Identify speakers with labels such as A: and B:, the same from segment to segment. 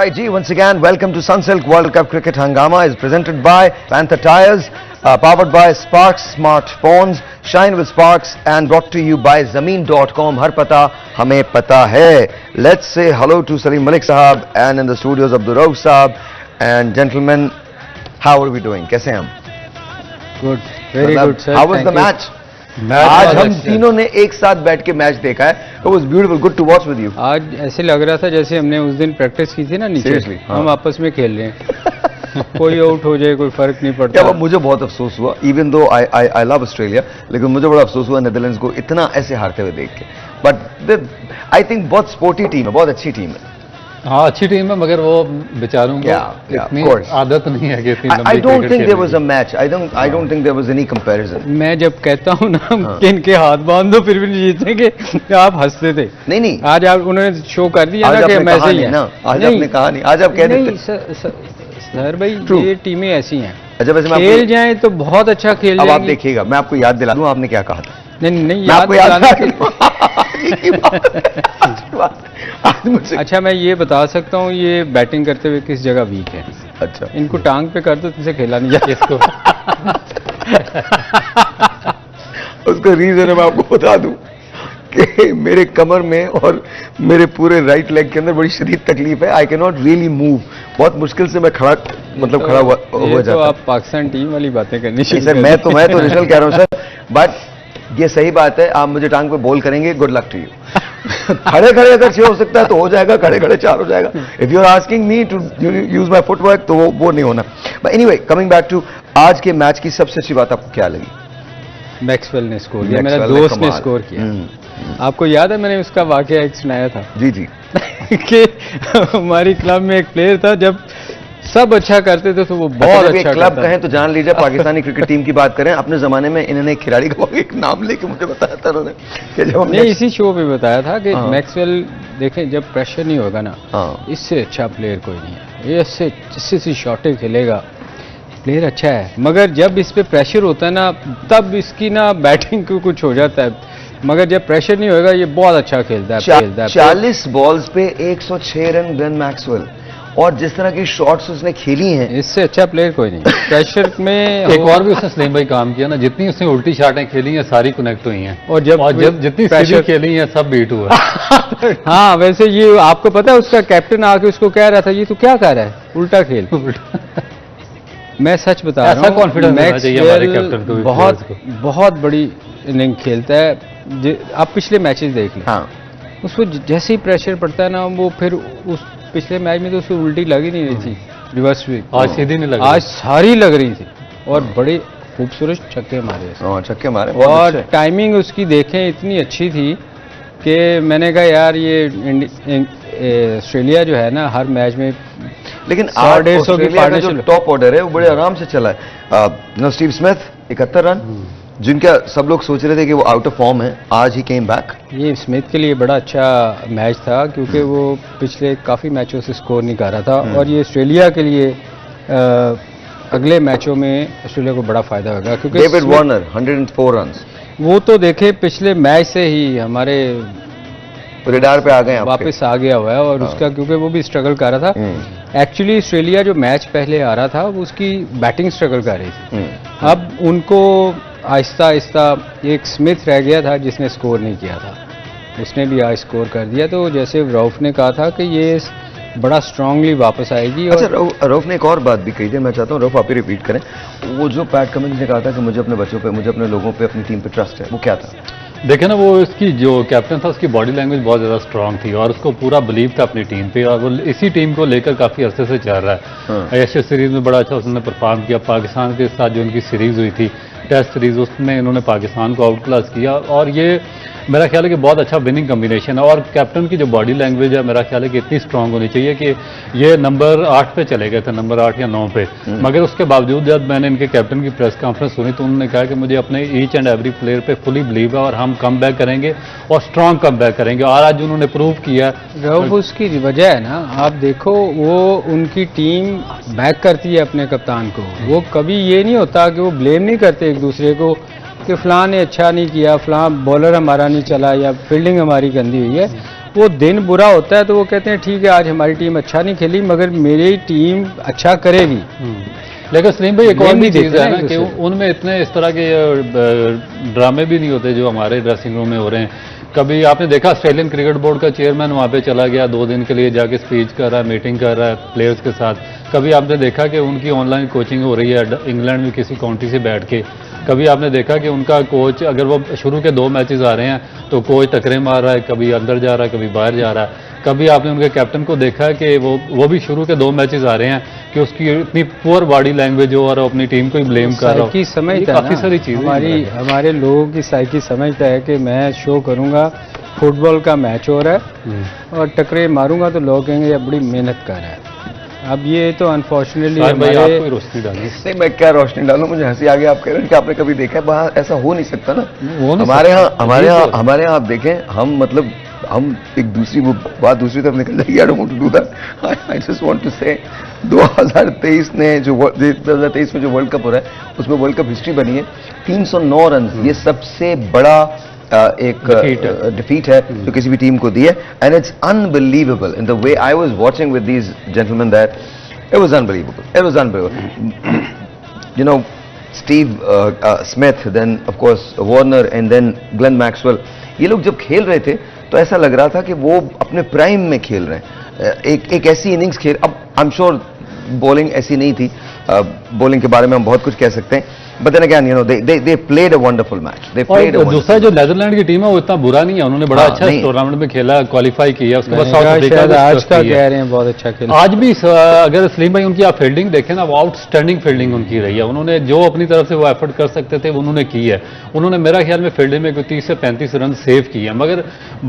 A: right, G. Once again, welcome to Sunsilk World Cup Cricket Hangama is presented by Panther Tires, powered by Sparks Smartphones, Shine with Sparks, and brought to you by Zameen.com. Har pata, hame pata hai. Let's say hello to Salim Malik Sahab and in the studios Abdul Rauf Sahab. And gentlemen, how are we doing? Kaise hain hum?
B: Good, very good, sir.
A: How was the match? आज हम तीनों ने एक साथ बैठ के match देखा है. It was beautiful, good to watch with you.
B: आज ऐसे लग रहा था जैसे हमने उस दिन प्रैक्टिस की थी ना नीचे.
A: Seriously,
B: हम आपस में खेल रहे हैं. कोई आउट हो जाए कोई फर्क नहीं पड़ता.
A: क्या मुझे बहुत अफसोस हुआ, even though I love Australia, लेकिन मुझे बड़ा अफसोस हुआ नीदरलैंड्स को इतना ऐसे हारते हुए देख के. बट आई थिंक बहुत स्पोर्टी टीम है, बहुत अच्छी टीम है.
C: हाँ अच्छी टीम है, मगर वो बेचारों को इतनी आदत नहीं है कि इतनी लंबी
A: I don't think there was a match. I don't think there was any comparison.
B: मैं जब कहता हूँ ना कि इनके हाथ बांध दो फिर भी नहीं जीतेंगे, आप हंसते थे.
A: नहीं
B: आज आप उन्होंने शो कर दिया ना कि हम ऐसे ही हैं.
A: आज आपने कहा नहीं, आज आप कह देते.
B: सर भाई ये टीमें ऐसी हैं, खेल जाएं तो बहुत अच्छा खेल जाएंगी.
A: अब आप देखिएगा, मैं आपको याद दिला दूं आपने क्या कहा था.
B: नहीं अच्छा मैं ये बता सकता हूँ ये बैटिंग करते हुए किस जगह वीक है.
A: अच्छा
B: इनको टांग पे कर दो तो इसे खेला नहीं जाता. इसको
A: उसका रीजन है, मैं आपको बता दूं कि मेरे कमर में और मेरे पूरे राइट लेग के अंदर बड़ी शदीद तकलीफ है. I can not really move. बहुत मुश्किल से मैं खड़ा खड़ा हुआ जाता.
B: तो आप पाकिस्तान टीम वाली बातें करनी चाहिए
A: सर. मैं तो रिजल्ट कह रहा हूँ सर, बट ये सही बात है. आप मुझे टांग पे बॉल करेंगे, गुड लक टू यू. खड़े खड़े अगर 6 हो सकता है तो हो जाएगा, खड़े खड़े 4 हो जाएगा. If you are asking me to use my footwork तो वो नहीं होना. But anyway, coming back to आज के मैच की सबसे अच्छी बात आपको क्या लगी?
B: मैक्सवेल ने स्कोर किया, मेरा दोस्त ने स्कोर किया. आपको याद है मैंने उसका वाकया एक सुनाया था.
A: जी
B: कि हमारी क्लब में एक प्लेयर था, जब सब अच्छा करते थे तो वो बहुत अच्छा
A: क्लब कहें तो जान लीजिए पाकिस्तानी क्रिकेट टीम की बात करें. अपने जमाने में इन्होंने एक खिलाड़ी का एक नाम लेके मुझे बताया था उन्होंने कि जब हमने
B: इसी शो पे बताया था कि मैक्सवेल देखें जब प्रेशर नहीं होगा ना, इससे अच्छा प्लेयर कोई नहीं है. ये इससे शॉटें खेलेगा, प्लेयर अच्छा है, मगर जब इस पे प्रेशर होता है ना तब इसकी ना बैटिंग को कुछ हो जाता है. मगर जब प्रेशर नहीं होगा ये बहुत अच्छा खेलता है.
A: 40 बॉल्स पे 106 रन ग्लेन मैक्सवेल, और जिस तरह की शॉट्स उसने खेली हैं,
B: इससे अच्छा प्लेयर कोई नहीं. प्रेशर में
C: एक और भी उसने सलीम भाई काम किया ना, जितनी उसने उल्टी शॉटें खेली हैं सारी कनेक्ट हुई हैं, और जब जितनी सीधी खेली हैं सब बीट हुआ.
B: हाँ वैसे ये आपको पता है उसका कैप्टन आके उसको कह रहा था ये तू क्या कर रहा है, उल्टा खेल. मैं सच बता रहा हूँ, कॉन्फिडेंस बहुत बड़ी इनिंग खेलता है. आप पिछले मैचेस देख लें.
A: हाँ
B: उसको जैसे ही प्रेशर पड़ता है ना वो फिर उस पिछले मैच में तो उसको उल्टी लग ही नहीं रही थी, रिवर्स भी.
C: आज सीधी नहीं लगी,
B: आज सारी लग रही थी और बड़े खूबसूरत छक्के मारे.
A: छक्के मारे
B: और टाइमिंग उसकी देखें इतनी अच्छी थी कि मैंने कहा यार ये ऑस्ट्रेलिया जो है ना हर मैच में,
A: लेकिन 150 की पार्टनरशिप जो टॉप ऑर्डर है वो बड़े आराम से चला है. स्टीव स्मिथ 71 रन, जिनका सब लोग सोच रहे थे कि वो आउट ऑफ फॉर्म है, आज ही केम बैक. ये
B: स्मिथ के लिए बड़ा अच्छा मैच था क्योंकि वो पिछले काफ़ी मैचों से स्कोर नहीं कर रहा था, और ये ऑस्ट्रेलिया के लिए अगले मैचों में ऑस्ट्रेलिया को बड़ा फायदा होगा. क्योंकि
A: डेविड वार्नर 104 रन,
B: वो तो देखे पिछले मैच से ही हमारे
A: रेडार पे आ गए,
B: वापस आ गया हुआ है. और उसका क्योंकि वो भी स्ट्रगल कर रहा था. एक्चुअली ऑस्ट्रेलिया जो मैच पहले आ रहा था वो उसकी बैटिंग स्ट्रगल कर रही थी. अब उनको आहिस्ता आहिस्ता एक स्मिथ रह गया था जिसने स्कोर नहीं किया था, उसने भी आज स्कोर कर दिया. तो जैसे रऊफ ने कहा था कि ये बड़ा स्ट्रांगली वापस आएगी.
A: अच्छा, रऊफ ने एक और बात भी कही थी, मैं चाहता हूँ रऊफ आप ही रिपीट करें. वो जो पैट कमिंस ने कहा था कि मुझे अपने बच्चों पे, मुझे अपने लोगों पे, अपनी टीम पे ट्रस्ट है, वो क्या था?
C: देखे ना, वो इसकी जो कैप्टन था उसकी बॉडी लैंग्वेज बहुत ज़्यादा स्ट्रांग थी और उसको पूरा बिलीव था अपनी टीम पे, और वो इसी टीम को लेकर काफ़ी अरसे से चल रहा है. एशिया सीरीज़ में बड़ा अच्छा उसने परफॉर्म किया. पाकिस्तान के साथ जो उनकी सीरीज़ हुई थी टेस्ट सीरीज, उसमें इन्होंने पाकिस्तान को आउट क्लास किया, और ये मेरा ख्याल है कि बहुत अच्छा विनिंग कम्बिनेशन है. और कैप्टन की जो बॉडी लैंग्वेज है मेरा ख्याल है कि इतनी स्ट्रांग होनी चाहिए कि ये नंबर 8 पे चले गए थे, नंबर 8 या 9 पे. मगर उसके बावजूद जब मैंने इनके कैप्टन की प्रेस कॉन्फ्रेंस सुनी तो उन्होंने कहा कि मुझे अपने ईच एंड एवरी प्लेयर पे फुली बिलीव है और हम कम बैक करेंगे और स्ट्रांग कम बैक करेंगे. और आज उन्होंने प्रूव किया.
B: उसकी वजह है ना, आप देखो वो उनकी टीम बैक करती है अपने कप्तान को. वो कभी ये नहीं होता कि वो ब्लेम नहीं करते एक दूसरे को कि फलां ने अच्छा नहीं किया, फलां बॉलर हमारा नहीं चला या फील्डिंग हमारी गंदी हुई है. वो दिन बुरा होता है तो वो कहते हैं ठीक है आज हमारी टीम अच्छा नहीं खेली मगर मेरी टीम अच्छा करेगी।
C: लेकिन सलीम भाई एक और भी चीज़ है ना कि
B: दूसरे।
C: उनमें इतने इस तरह के ड्रामे भी नहीं होते जो हमारे ड्रेसिंग रूम में हो रहे हैं। कभी आपने देखा ऑस्ट्रेलियन क्रिकेट बोर्ड का चेयरमैन वहाँ पे चला गया 2 दिन के लिए, जाके स्पीच कर रहा है, मीटिंग कर रहा है प्लेयर्स के साथ। कभी आपने देखा कि उनकी ऑनलाइन कोचिंग हो रही है इंग्लैंड में किसी काउंटी से बैठ के। कभी आपने देखा कि उनका कोच, अगर वो शुरू के 2 मैचेस आ रहे हैं तो कोच टकरे मार रहा है, कभी अंदर जा रहा है, कभी बाहर जा रहा है। कभी आपने उनके कैप्टन को देखा कि वो भी शुरू के 2 मैचेस आ रहे हैं कि उसकी इतनी पुअर बॉडी लैंग्वेज हो और अपनी टीम को ही ब्लेम कर रहा
B: साइकी समझता है,
C: काफ़ी सारी चीज़ें
B: हमारे लोगों की साइकी समझता है कि मैं शो करूंगा, फुटबॉल का मैच हो रहा है और टकरे मारूंगा तो लोग कहेंगे ये बड़ी मेहनत कर रहा है। अब ये तो अनफॉर्चुनेटली
C: भाई आपको ही रोशनी डाली।
A: नहीं, मैं क्या रोशनी डालूं, मुझे हंसी आ गई। आप कह रहे हैं कि आपने कभी देखा है, वहाँ ऐसा हो नहीं सकता ना। हमारे यहाँ आप देखें, हम एक दूसरी वो बात दूसरी तरफ निकल जाएगी। I don't want to do that. I just want to say 2023 में जो 2023 में जो वर्ल्ड कप हो रहा है उसमें वर्ल्ड कप हिस्ट्री बनी है 309 रन। ये सबसे बड़ा एक डिफीट है जो किसी भी टीम को दी है। And it's unbelievable in the way I was watching with these gentleman that it was unbelievable. You know, Steve Smith, then of course Warner and then Glenn Maxwell, ये लोग जब खेल रहे थे तो ऐसा लग रहा था कि वो अपने प्राइम में खेल रहे हैं। एक ऐसी इनिंग्स खेल, अब आई एम श्योर बॉलिंग ऐसी नहीं थी, बॉलिंग के बारे में हम बहुत कुछ कह सकते हैं, but then again you know they played a wonderful match. They played a
C: दूसरा जो नीदरलैंड की टीम है वो इतना बुरा नहीं है, उन्होंने बड़ा अच्छा टूर्नामेंट में खेला, क्वालिफाई किया। उसके बाद साउथ अफ्रीका
B: आज का कह रहे हैं बहुत अच्छा खेला।
C: आज भी अगर सलीम भाई उनकी आप फील्डिंग देखें ना, वो आउटस्टैंडिंग फील्डिंग उनकी रही है। उन्होंने जो अपनी तरफ से वो एफर्ट कर सकते थे उन्होंने की है। उन्होंने मेरा ख्याल में फील्डिंग में 30 से 35 रन सेव किए हैं। मगर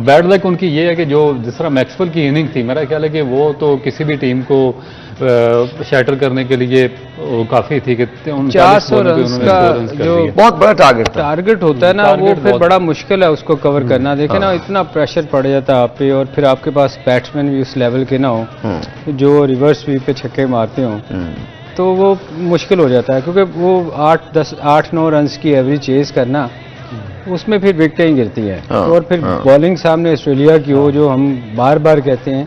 C: बैड लक उनकी ये है कि जो जिस तरह मैक्सवेल की इनिंग थी, मेरा ख्याल है कि वो तो किसी भी टीम को शैटर करने के लिए काफी थी कि
B: 400 रन का जो
A: बहुत बड़ा टारगेट
B: होता है ना, वो फिर बड़ा मुश्किल है उसको कवर करना। देखे ना, इतना प्रेशर पड़ जाता है आप पे और फिर आपके पास बैट्समैन भी उस लेवल के ना हो जो रिवर्स स्वीप पे छक्के मारते हो, तो वो मुश्किल हो जाता है। क्योंकि वो 8-9 रन की एवरेज चेज करना, उसमें फिर विकेटें ही गिरती हैं। और फिर बॉलिंग सामने ऑस्ट्रेलिया की हो, जो हम बार बार कहते हैं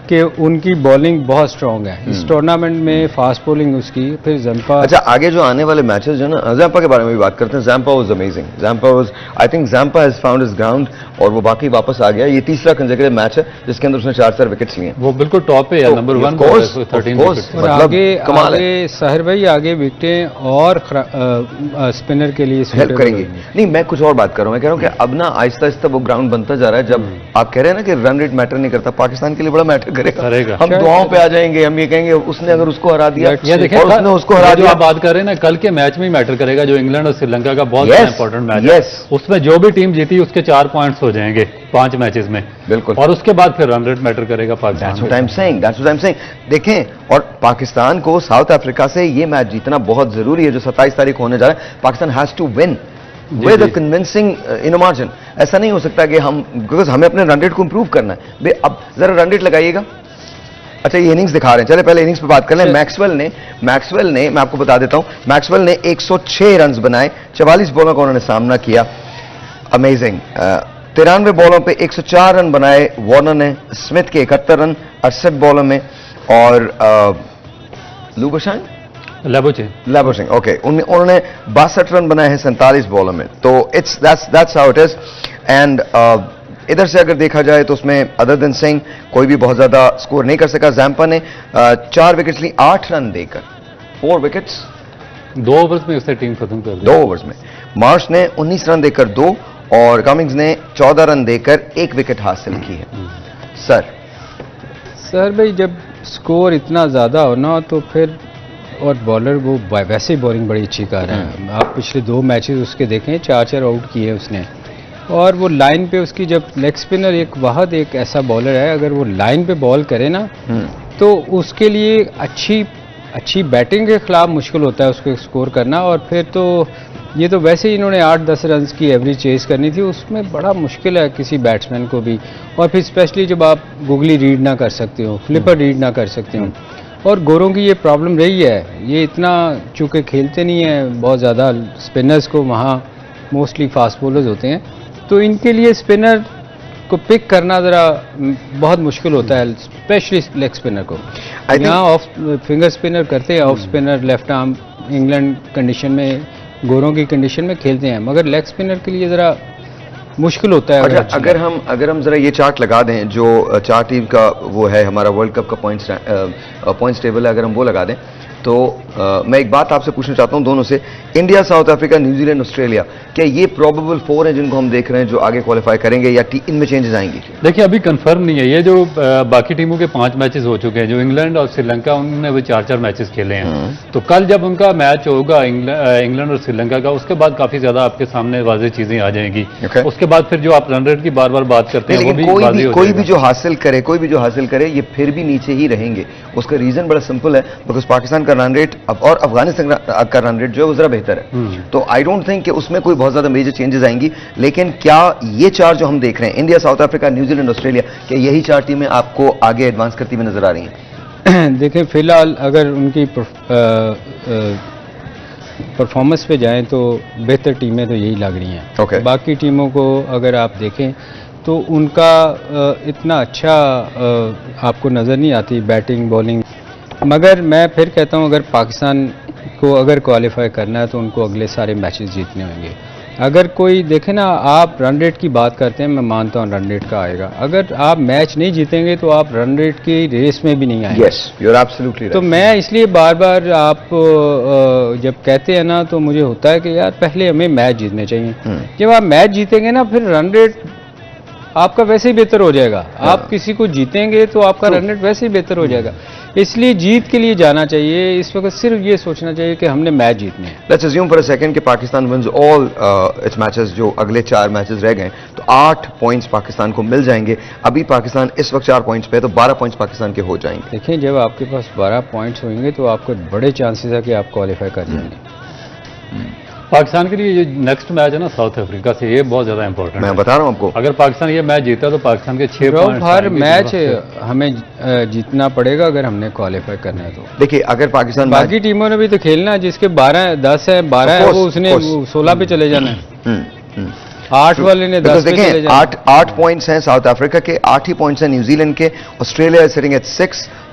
B: कि उनकी बॉलिंग बहुत स्ट्रांग है इस टूर्नामेंट में, फास्ट बॉलिंग उसकी। फिर जंपा,
A: अच्छा आगे जो आने वाले मैचेस जो ना, जंपा के बारे में भी बात करते हैं। Zampa was amazing, Zampa was, I think Zampa has found his ground और वो बाकी वापस आ गया। ये तीसरा कंसेक्यूटिव मैच है जिसके अंदर उसने 4 विकेट्स लिए।
C: वो बिल्कुल टॉप पे है, नंबर 1 13
B: और आगे साहिर भाई आगे विकेटें और स्पिनर के लिए
A: हेल्प करेंगी। नहीं, मैं कुछ और बात कर रहा हूँ। मैं कह रहा हूँ कि अब ना आहिस्ता आहिस्ता वो ग्राउंड बनता जा रहा है। जब आप कह रहे हैं ना कि रन रेट मैटर नहीं करता, पाकिस्तान के लिए बड़ा मैटर करेगा। हम दुआओं पे आ जाएंगे, हम ये कहेंगे उसने अगर उसको हरा दिया और उसने उसको हरा दिया।
C: आप बात कर रहे हैं ना, कल के मैच में ही मैटर करेगा जो इंग्लैंड और श्रीलंका का बहुत इंपॉर्टेंट मैच है। उसमें जो भी टीम जीती उसके 4 पॉइंट्स हो जाएंगे 5 मैचेस में।
A: बिल्कुल।
C: और उसके बाद फिर रन रेट मैटर करेगा Pakistan.
A: That's what I'm saying. देखें, और पाकिस्तान को साउथ अफ्रीका से ये मैच जीतना बहुत जरूरी है जो 27 तारीख होने जा रहा है। Pakistan has to win with a convincing margin. ऐसा नहीं हो सकता कि हम, बिकॉज हमें अपने रन रेट को इंप्रूव करना है। अब जरा रन रेट लगाइएगा। अच्छा, ये इनिंग्स दिखा रहे हैं, चले पहले इनिंग्स पे बात कर लें। मैक्सवेल ने मैं आपको बता देता हूं, मैक्सवेल ने 106 रन बनाए, 44 बॉलों का उन्होंने सामना किया। अमेजिंग। 93 बॉलों पे 104 रन बनाए वार्नर ने, स्मिथ के 71 रन 68 बॉलों में, और लैबोशेन ओके, उन्होंने 62 रन बनाए हैं 47 बॉलों में। तो that's how it is. And इधर से अगर देखा जाए तो उसमें अदर देन सिंह कोई भी बहुत ज्यादा स्कोर नहीं कर सका। जैम्पा ने 4 विकेट्स ली 8 रन देकर, 4 विकेट्स
C: 2 ओवर्स में उसने टीम खत्म कर दी।
A: 2 ओवर्स में मार्श ने 19 रन देकर 2 और कमिंग्स ने 14 रन देकर 1 विकेट हासिल की है।
B: सर भाई, जब स्कोर इतना ज्यादा हो ना तो फिर, और बॉलर वो वैसे ही बॉलिंग बड़ी अच्छी कर रहे हैं। आप पिछले 2 मैचेस उसके देखें, 4 आउट किए उसने। और वो लाइन पे उसकी, जब लेग स्पिनर एक वाहद एक ऐसा बॉलर है, अगर वो लाइन पे बॉल करे ना तो उसके लिए अच्छी बैटिंग के खिलाफ मुश्किल होता है उसको स्कोर करना। और फिर तो ये तो वैसे ही इन्होंने 8-10 रन की एवरेज चेज करनी थी, उसमें बड़ा मुश्किल है किसी बैट्समैन को भी। और फिर स्पेशली जब आप गूगली रीड ना कर सकते हो, फ्लिपर रीड ना कर सकते हो। और गोरों की ये प्रॉब्लम रही है, ये इतना चूँकि खेलते नहीं है बहुत ज़्यादा स्पिनर्स को, वहाँ मोस्टली फास्ट बॉलर्स होते हैं, तो इनके लिए स्पिनर उसको पिक करना ज़रा बहुत मुश्किल होता है, स्पेशली लेग स्पिनर को। यहाँ ऑफ फिंगर स्पिनर करते हैं, off spinner left arm England condition में, गोरों की कंडीशन में खेलते हैं, मगर लेग स्पिनर के लिए ज़रा मुश्किल होता है।
A: अगर हम जरा ये चार्ट लगा दें जो चार टीम का वो है हमारा वर्ल्ड कप का पॉइंट्स टेबल है, अगर हम वो लगा दें तो मैं एक बात आपसे पूछना चाहता हूं दोनों से, India, south Africa, New Zealand, Australia, क्या ये प्रोबेबल 4 हैं जिनको हम देख रहे हैं जो आगे क्वालिफाई करेंगे, या इनमें चेंजेस आएंगी?
C: देखिए अभी कंफर्म नहीं है, ये जो बाकी टीमों के 5 मैचेस हो चुके हैं, जो इंग्लैंड और श्रीलंका उन्होंने भी 4-4 मैचेस खेले हैं, तो कल जब उनका मैच होगा इंग्लैंड और श्रीलंका का, उसके बाद काफी ज्यादा आपके सामने वाज़ेह चीजें आ जाएंगी। उसके बाद फिर जो आप रन रेट की बार बार बात करते हैं,
A: कोई भी जो हासिल करे ये फिर भी नीचे ही रहेंगे। उसका रीजन बड़ा सिंपल है, बिकॉज पाकिस्तान का रन रेट और अफगानिस्तान का रन रेट जो है वो जरा बेहतर है, तो आई डोंट थिंक कि उसमें कोई बहुत ज्यादा मेजर चेंजेस आएंगी। लेकिन क्या ये 4 जो हम देख रहे हैं, India, south Africa, New Zealand, Australia, क्या यही 4 टीमें आपको आगे एडवांस करती हुई नजर आ रही हैं?
B: देखें फिलहाल अगर उनकी परफॉर्मेंस पे जाएं तो बेहतर टीमें तो यही लग रही हैं। बाकी टीमों को अगर आप देखें तो उनका इतना अच्छा आपको नज़र नहीं आती बैटिंग बॉलिंग, मगर मैं फिर कहता हूं अगर पाकिस्तान को अगर क्वालिफाई करना है तो उनको अगले सारे मैचेस जीतने होंगे। अगर कोई देखे ना, आप रन रेट की बात करते हैं, मैं मानता हूं रन रेट का आएगा, अगर आप मैच नहीं जीतेंगे तो आप रन रेट की रेस में भी नहीं आएंगे।
A: Yes, you are absolutely right.
B: तो मैं इसलिए बार बार आप जब कहते हैं ना, तो मुझे होता है कि यार पहले हमें मैच जीतने चाहिए। जब आप मैच जीतेंगे ना, फिर रन रेट आपका वैसे ही बेहतर हो जाएगा। आप किसी को जीतेंगे तो आपका रन रेट वैसे ही बेहतर हो जाएगा। इसलिए जीत के लिए जाना चाहिए, इस वक्त सिर्फ ये सोचना चाहिए कि हमने मैच जीतने हैं।
A: Let's assume for a second कि Pakistan wins all its matches, जो अगले 4 मैचेस रह गए, तो 8 पॉइंट्स पाकिस्तान को मिल जाएंगे। अभी पाकिस्तान इस वक्त 4 पॉइंट्स पे है, तो 12 पॉइंट्स पाकिस्तान के हो जाएंगे।
B: देखिए जब आपके पास 12 पॉइंट्स होंगे तो आपके बड़े चांसेस है कि आप क्वालिफाई कर जाएंगे।
C: पाकिस्तान के लिए ये नेक्स्ट मैच है ना साउथ अफ्रीका से, ये बहुत ज्यादा इंपॉर्टेंट है।
A: मैं बता रहा हूं आपको,
C: अगर पाकिस्तान ये मैच जीता तो पाकिस्तान के 6 पॉइंट्स
B: हर मैच हमें जीतना पड़ेगा अगर हमने क्वालिफाई करना है तो।
A: देखिए अगर पाकिस्तान,
B: बाकी टीमों ने भी तो खेलना है, जिसके 10 है 12 है वो उसने 16 पे चले जाना है। 8 वाले ने 10 पे चले जाना।
A: 8 पॉइंट्स हैं साउथ अफ्रीका के, 8 ही पॉइंट्स हैं न्यूजीलैंड के। Australia is sitting at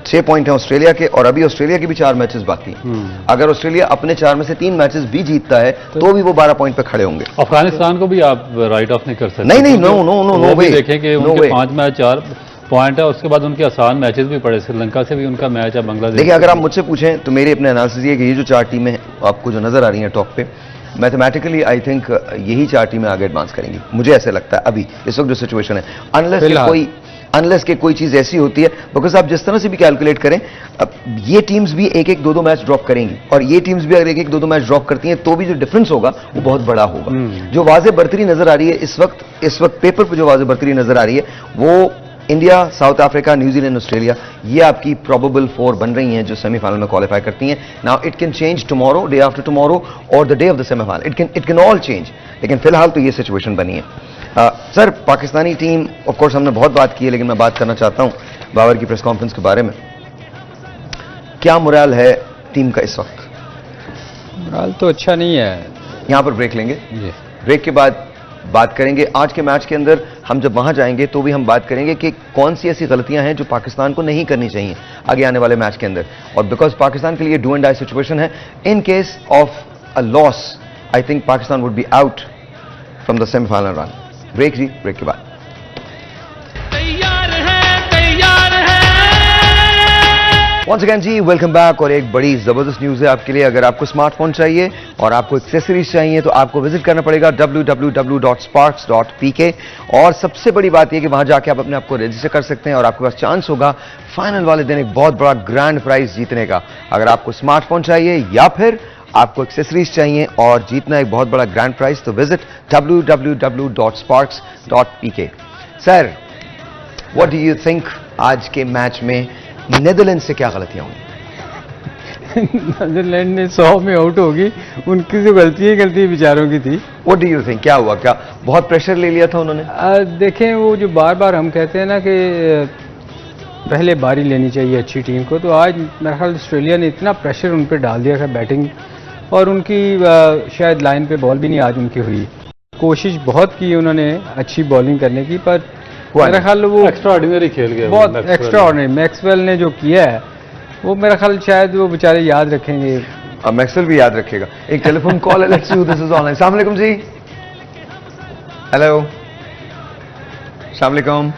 A: 6 point है ऑस्ट्रेलिया के, और अभी ऑस्ट्रेलिया के भी 4 मैचेस बाकी हैं। अगर ऑस्ट्रेलिया अपने 4 में से 3 मैचेस भी जीतता है तो भी वो 12 पॉइंट पे खड़े होंगे।
C: अफगानिस्तान को भी आप राइट ऑफ नहीं कर सकते।
A: नहीं, नो वे।
C: देखें कि उनके 5 मैच 4 पॉइंट है, उसके बाद उनके आसान मैचेस भी पड़े, श्रीलंका से भी उनका मैच है, बांग्लादेश।
A: देखिए अगर आप मुझसे पूछें तो मेरे अपने एनालिसिस ये कि ये जो 4 टीमें आपको जो नजर आ रही हैं टॉप पे, मैथमेटिकली आई थिंक यही 4 टीमें आगे एडवांस करेंगी, मुझे ऐसे लगता है अभी इस वक्त जो सिचुएशन है, अनलेस के कोई चीज ऐसी होती है। बिकॉज आप जिस तरह से भी कैलकुलेट करें, ये टीम्स भी 1-1, 2-2 मैच ड्रॉप करेंगी, और ये टीम्स भी अगर 1-1, 2-2 मैच ड्रॉप करती हैं तो भी जो डिफरेंस होगा वो बहुत बड़ा होगा। जो वाज़ेह बरतरी नजर आ रही है इस वक्त पेपर पे जो वाज़ेह बरतरी नजर आ रही है वो India, south Africa, New Zealand, Australia, ये आपकी प्रोबेबल 4 बन रही हैं जो सेमीफाइनल में क्वालिफाई करती हैं। Now it can change tomorrow, day after tomorrow, और the day of the semifinal, it can all change, लेकिन फिलहाल तो ये सिचुएशन बनी है। Sir, Pakistani team of course हमने बहुत बात की है, लेकिन मैं बात करना चाहता हूं बाबर की प्रेस कॉन्फ्रेंस के बारे में। क्या मोराल है टीम का इस वक्त?
B: मोराल तो अच्छा नहीं है।
A: यहां पर ब्रेक लेंगे, ब्रेक के बाद बात करेंगे। आज के मैच के अंदर हम जब वहां जाएंगे तो भी हम बात करेंगे कि कौन सी ऐसी गलतियां हैं जो पाकिस्तान को नहीं करनी चाहिए आगे आने वाले मैच के अंदर, और बिकॉज पाकिस्तान के लिए डू एंड डाई सिचुएशन है। In case of a loss I think Pakistan would be out from the semifinal run. Break जी, ब्रेक के बाद। Once again जी, वेलकम बैक। और एक बड़ी जबरदस्त न्यूज है आपके लिए। अगर आपको स्मार्टफोन चाहिए और आपको एक्सेसरीज चाहिए तो आपको विजिट करना पड़ेगा www.sparks.pk, और सबसे बड़ी बात यह कि वहां जाके आप अपने आप को रजिस्टर कर सकते हैं और आपके पास चांस होगा फाइनल वाले दिन एक बहुत बड़ा ग्रैंड प्राइज जीतने का। अगर आपको स्मार्टफोन चाहिए या फिर आपको एक्सेसरीज चाहिए और जीतना एक बहुत बड़ा ग्रैंड प्राइज, तो visit www.sparks.pk। Sir, what do you think आज के मैच में नेदरलैंड से क्या गलतियां हुई?
B: नेदरलैंड ने 100 में आउट होगी, उनकी जो गलती बेचारों की थी।
A: व्हाट डू यू थिंक, क्या हुआ? क्या बहुत प्रेशर ले लिया था उन्होंने?
B: देखें, वो जो बार बार हम कहते हैं ना कि पहले बारी लेनी चाहिए अच्छी टीम को, तो आज मेरे ख्याल ऑस्ट्रेलिया ने इतना प्रेशर उन पर डाल दिया था बैटिंग, और उनकी शायद लाइन पे बॉल भी नहीं आज उनकी हुई। कोशिश बहुत की उन्होंने अच्छी बॉलिंग करने की, पर
A: हुआ
B: मेरा
A: नहीं।
B: ख्याल वो
C: एक्स्ट्रा ऑर्डिनरी खेल गया
B: बहुत
C: मैक्सवेल।
B: एक्स्ट्रा ऑर्डिनरी मैक्सवेल ने जो किया है वो मेरा ख्याल शायद वो बेचारे याद रखेंगे।
A: अब मैक्सवेल भी याद रखेगा। एक टेलीफोन कॉल है, let's do this is online. अस्सलाम वालेकुम जी। हेलो, अस्सलाम वालेकुम।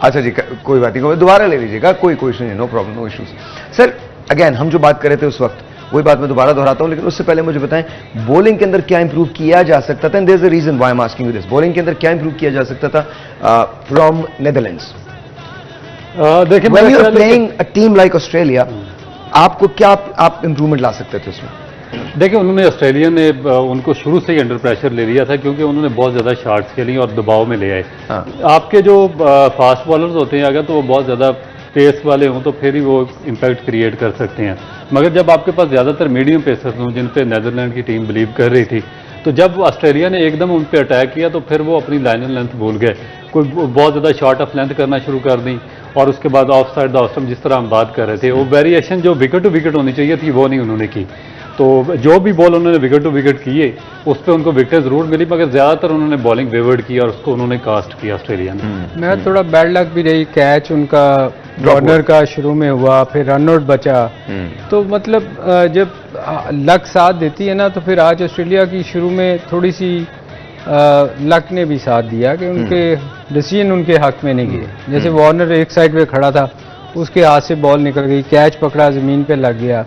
A: अच्छा जी, कोई बात नहीं, दोबारा ले लीजिएगा, कोई इशू नहीं, no problem, no issues. Sir again हम जो बात कर रहे थे उस वक्त, वही बात मैं दोबारा दोहराता हूं, लेकिन उससे पहले मुझे बताएं बॉलिंग के अंदर क्या इंप्रूव किया जा सकता था, and there is a reason why I am asking you this. Bowling के अंदर क्या इंप्रूव किया जा सकता था फ्रॉम नेदरलैंड्स?
C: देखिए
A: व्हेन यू
C: मेरा
A: आर
C: ख्याल है
A: playing a team like Australia, आपको क्या आप इंप्रूवमेंट ला सकते थे उसमें?
C: देखिए उन्होंने ऑस्ट्रेलिया ने उनको शुरू से ही अंडर प्रेशर ले लिया था, क्योंकि उन्होंने बहुत ज़्यादा शॉट्स खेली और दबाव में ले आए।
A: हाँ।
C: आपके जो फास्ट बॉलर्स होते हैं अगर तो वो बहुत ज़्यादा पेस वाले हों तो फिर ही वो इम्पैक्ट क्रिएट कर सकते हैं, मगर जब आपके पास ज़्यादातर मीडियम पेसर्स हों जिन पे नेदरलैंड की टीम बिलीव कर रही थी, तो जब ऑस्ट्रेलिया ने एकदम उन पे अटैक किया तो फिर वो अपनी लाइन लेंथ भूल गए, कोई बहुत ज़्यादा शॉर्ट ऑफ लेंथ करना शुरू कर दी, और उसके बाद ऑफ साइड द ऑस्टम जिस तरह हम बात कर रहे थे, वो वेरिएशन जो विकेट टू विकेट होनी चाहिए थी वो नहीं उन्होंने की। तो जो भी बॉल उन्होंने विकेट टू विकेट किए उस पर उनको विकेट जरूर मिली, मगर ज़्यादातर उन्होंने बॉलिंग वेवर्ड की और उसको उन्होंने कास्ट किया ऑस्ट्रेलिया ने।
B: मैं थोड़ा बैड लक भी रही, कैच उनका वार्नर का शुरू में हुआ, फिर रन आउट बचा, तो मतलब जब लक साथ देती है ना, तो फिर आज ऑस्ट्रेलिया की शुरू में थोड़ी सी लक ने भी साथ दिया कि उनके डिसीजन उनके हक में नहीं गए। जैसे वार्नर एक साइड पे खड़ा था, उसके हाथ से बॉल निकल गई, कैच पकड़ा, जमीन पे लग गया,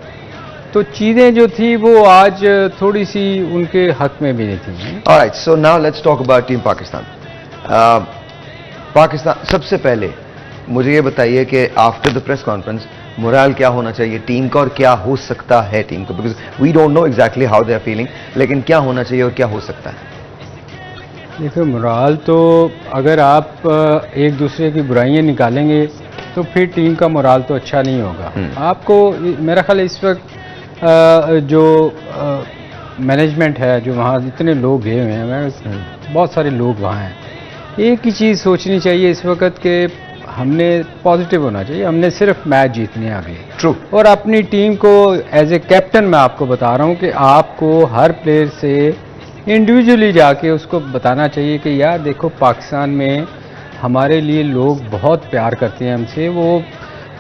B: तो चीजें जो थी वो आज थोड़ी सी उनके हक में भी नहीं थी।
A: Alright, so now let's talk about team Pakistan. Pakistan, सबसे पहले मुझे ये बताइए कि after the press conference moral क्या होना चाहिए टीम का, और क्या हो सकता है टीम का, because we don't know exactly how they are feeling, लेकिन क्या होना चाहिए और क्या हो सकता है?
B: देखिए मोरल तो अगर आप एक दूसरे की बुराइयां निकालेंगे तो फिर टीम का मोरल तो अच्छा नहीं होगा। आपको मेरा ख्याल इस वक्त जो मैनेजमेंट है, जो वहाँ जितने लोग गए हुए हैं, बहुत सारे लोग वहाँ हैं, एक ही चीज़ सोचनी चाहिए इस वक्त कि हमने पॉजिटिव होना चाहिए, हमने सिर्फ मैच जीतने आगे।
A: ट्रू।
B: और अपनी टीम को एज ए कैप्टन मैं आपको बता रहा हूँ कि आपको हर प्लेयर से इंडिविजुअली जाके उसको बताना चाहिए कि यार देखो पाकिस्तान में हमारे लिए लोग बहुत प्यार करते हैं हमसे, वो